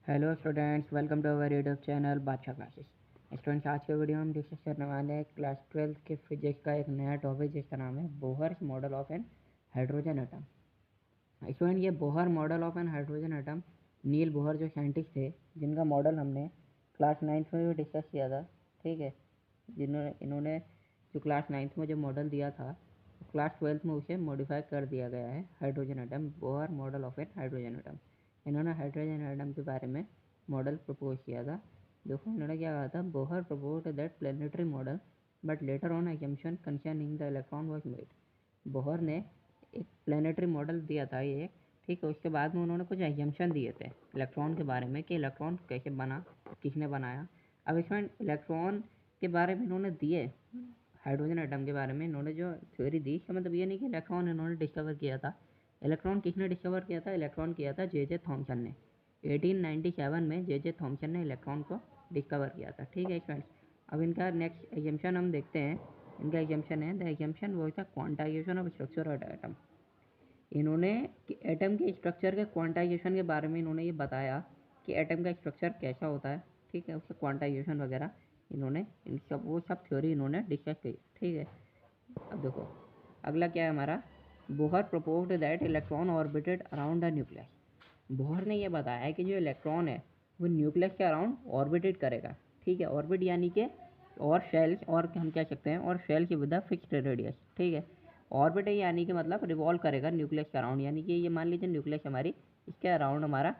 Hello students, welcome to our YouTube channel Badshah classes. Students, आज के video में हम डिस्कस करने वाले हैं क्लास 12 के फिजिक्स का एक नया टॉपिक जिसका नाम है Bohr's model of an hydrogen atom. Student, ये Bohr model of an hydrogen atom Niels Bohr जो साइंटिस्ट थे, जिनका मॉडल हमने क्लास 9th में भी डिस्कस किया था। ठीक है, इन्होंने जो क्लास 9th में जो मॉडल दिया था, क्लास 12th में उसे मॉडिफाई कर दिया गया है hydrogen atom, Bohr model of an hydrogen atom. इन्होंने हाइड्रोजन एटम के बारे में मॉडल प्रपोज किया था। देखो, इन्होंने क्या कहा था, Bohr proposed that planetary model but later on assumption concerning the electron was made. Bohr ने एक प्लेनेटरी मॉडल दिया था ये, ठीक है। उसके बाद में उन्होंने कुछ एजम्पशन दिए थे इलेक्ट्रॉन के बारे में कि इलेक्ट्रॉन कैसे बना, किसने बनाया। अब इसमें इलेक्ट्रॉन के बारे में इन्होंने दिए, हाइड्रोजन एटम के बारे में इन्होंने जो थ्योरी दी, इसका मतलब ये नहीं कि इलेक्ट्रॉन इन्होंने डिस्कवर किया था। इलेक्ट्रॉन किसने डिस्कवर किया था? इलेक्ट्रॉन किया था जे थॉमसन ने। 1897 में जे थॉमसन ने इलेक्ट्रॉन को डिस्कवर किया था। ठीक है फ्रेंड्स, अब इनका नेक्स्ट एग्जाम्पशन हम देखते हैं। इनका एग्जाम्पशन है, द एग्जाम्पशन वो था quantization of structure of atom. इन्होंने एटम के स्ट्रक्चर के क्वांटाइजेशन के बारे में इन्होंने ये बताया कि एटम का स्ट्रक्चर कैसा होता है। ठीक है, उसका क्वांटाइजेशन वगैरह इन्होंने वो सब थ्योरी इन्होंने डिस्कस की। ठीक है, अब देखो अगला क्या है हमारा, Bohr proposed that electron orbited around the nucleus. Bohr ने यह बताया कि जो इलेक्ट्रॉन है वो न्यूक्लियस के अराउंड ऑर्बिटेड करेगा। ठीक है, ऑर्बिट यानी कि और शेल्स, और हम कह सकते हैं और shells with the fixed radius. ठीक है, ऑर्बिट यानी कि मतलब रिवॉल्व करेगा न्यूक्लियस के अराउंड, यानी कि ये मान लीजिए न्यूक्लियस हमारी, इसके अराउंड हमारा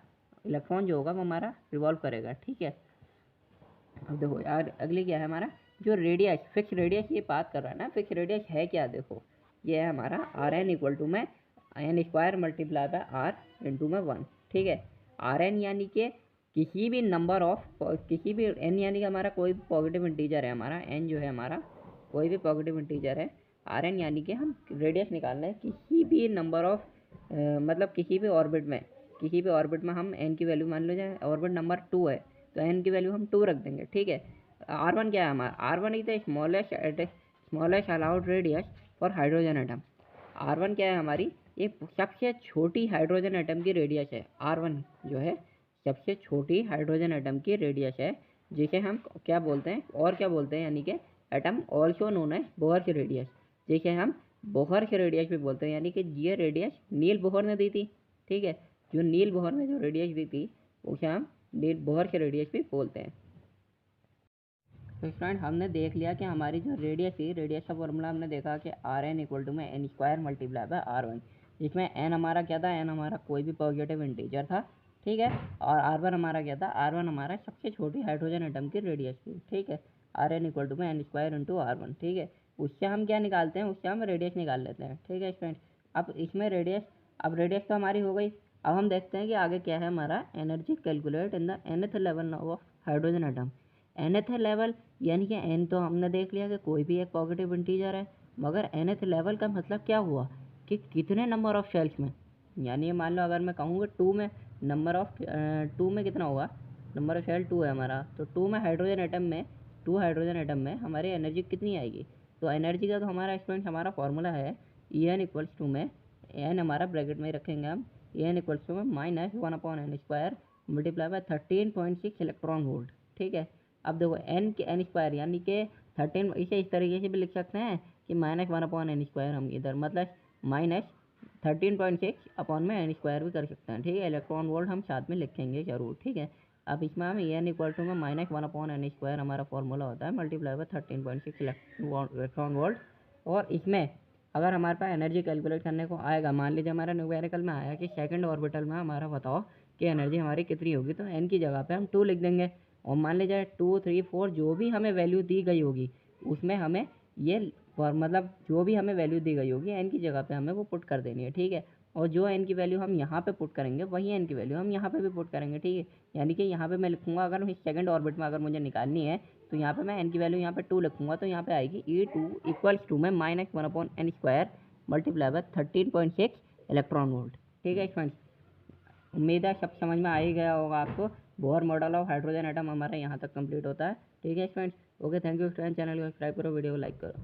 इलेक्ट्रॉन जो होगा वो हमारा रिवॉल्व करेगा। ठीक है, अब देखो यार अगली क्या है हमारा, जो रेडियस, फिक्स रेडियस ये बात कर रहा है ना, फिक्स रेडियस है क्या? देखो ये है हमारा आर एन इक्वल टू में N square multiply by R into में 1। ठीक है, आर एन यानी कि किसी भी नंबर ऑफ, किसी भी एन यानी कि हमारा कोई भी पॉजिटिव इंटीजर है, हमारा एन जो है हमारा कोई भी पॉजिटिव इंटीजर है। आर एन यानी कि हम रेडियस निकाल रहे हैं किसी भी नंबर ऑफ, मतलब किसी भी ऑर्बिट में, किसी भी ऑर्बिट में हम एन की वैल्यू मान लो, जाए ऑर्बिट नंबर 2 है तो एन की वैल्यू हम 2 रख देंगे। ठीक है, आर वन क्या है हमारा, R one is the smallest allowed radius for hydrogen atom. R one क्या है हमारी, ये सबसे छोटी हाइड्रोजन एटम की रेडियस है। आर वन जो है सबसे छोटी हाइड्रोजन एटम की रेडियस है, जिसे हम क्या बोलते हैं, और क्या बोलते हैं, यानी कि एटम ऑल्सो नोन है बोहर की रेडियस, जिसे हम बोहर की रेडियस भी बोलते हैं। यानी कि ये रेडियस नील बोहर ने दी थी। ठीक है, जो नील बोहर ने जो रेडियस दी थी उसे हम नील बोहर की रेडियस भी बोलते हैं। तो स्टूडेंट, हमने देख लिया कि हमारी जो रेडियस थी, रेडियस का फॉर्मूला हमने देखा कि आर एन इक्वल टू में N square multiply by R one, जिसमें एन हमारा क्या था, एन हमारा कोई भी पॉजिटिव इंटीजर था। ठीक है, और आर वन हमारा क्या था, आर वन हमारा सबसे छोटी हाइड्रोजन एटम की रेडियस थी। ठीक है, आर एन इक्वल टू में N square into R one. ठीक है, उससे हम क्या निकालते हैं, उससे हम रेडियस निकाल लेते हैं। ठीक है स्टूडेंट, अब इसमें रेडियस, अब रेडियस तो हमारी हो गई। अब हम देखते हैं कि आगे क्या है हमारा, energy calculate in the nth level of hydrogen atom. nth level यानी कि n तो हमने देख लिया कि कोई भी एक पॉजिटिव इंटीजर है, मगर nth लेवल का मतलब क्या हुआ कि कितने नंबर ऑफ शेल्स में, यानी मान लो अगर मैं कहूँगा 2 में, नंबर ऑफ 2 में कितना होगा, नंबर ऑफ शेल 2 है हमारा, तो 2 में हाइड्रोजन एटम में, 2 हाइड्रोजन एटम में हमारी एनर्जी कितनी आएगी। तो एनर्जी का तो हमारा स्टूडेंट हमारा फॉर्मूला है ई एन इक्वल्स टू में, एन हमारा ब्रैकेट में रखेंगे हम, ई एन इक्वल्स टू में minus 1/n² multiply by 13.6 electron volt. ठीक है, अब देखो एन के एन स्क्वायर यानी कि 13, इसे इस तरीके से भी लिख सकते हैं कि -1/n², हम इधर मतलब -13.6/n² भी कर सकते हैं। ठीक है, इलेक्ट्रॉन वोल्ट हम साथ में लिखेंगे जरूर। ठीक है, अब इसमें हम एन इक्वल टू में -1/n² हमारा फॉर्मूला होता है मल्टीप्लाई बाय 13.6 इलेक्ट्रॉन वोल्ट। और इसमें अगर हमारे पास एनर्जी कैलकुलेट करने को आएगा, मान लीजिए हमारा न्यूमेरिकल में आया कि सेकंड ऑर्बिटल में हमारा बताओ कि एनर्जी हमारी कितनी होगी, तो एन की जगह पे हम 2 लिख देंगे, और मान लीजिए 2, 3, 4 जो भी हमें वैल्यू दी गई होगी उसमें हमें ये मतलब जो भी हमें वैल्यू दी गई होगी एन की जगह पे हमें वो पुट कर देनी है। ठीक है, और जो एन की वैल्यू हम यहाँ पे पुट करेंगे वही एन की वैल्यू हम यहाँ पे भी पुट करेंगे। ठीक है, यानी कि यहाँ पे मैं लिखूँगा, अगर सेकंड ऑर्बिट में अगर मुझे निकालनी है तो यहाँ पे मैं एन की वैल्यू यहाँ पे 2 लिखूँगा, तो यहाँ पे आएगी E2 इक्वल्स टू में -1/n² multiply by 13.6 electron volt. ठीक है फ्रेंड्स, उम्मीद है सब समझ में आ ही गया होगा आपको। Bohr model of hydrogen atom हमारा यहाँ तक कंप्लीट होता है। ठीक है friends, okay, thank you friends, channel को सब्सक्राइब करो, वीडियो को लाइक करो।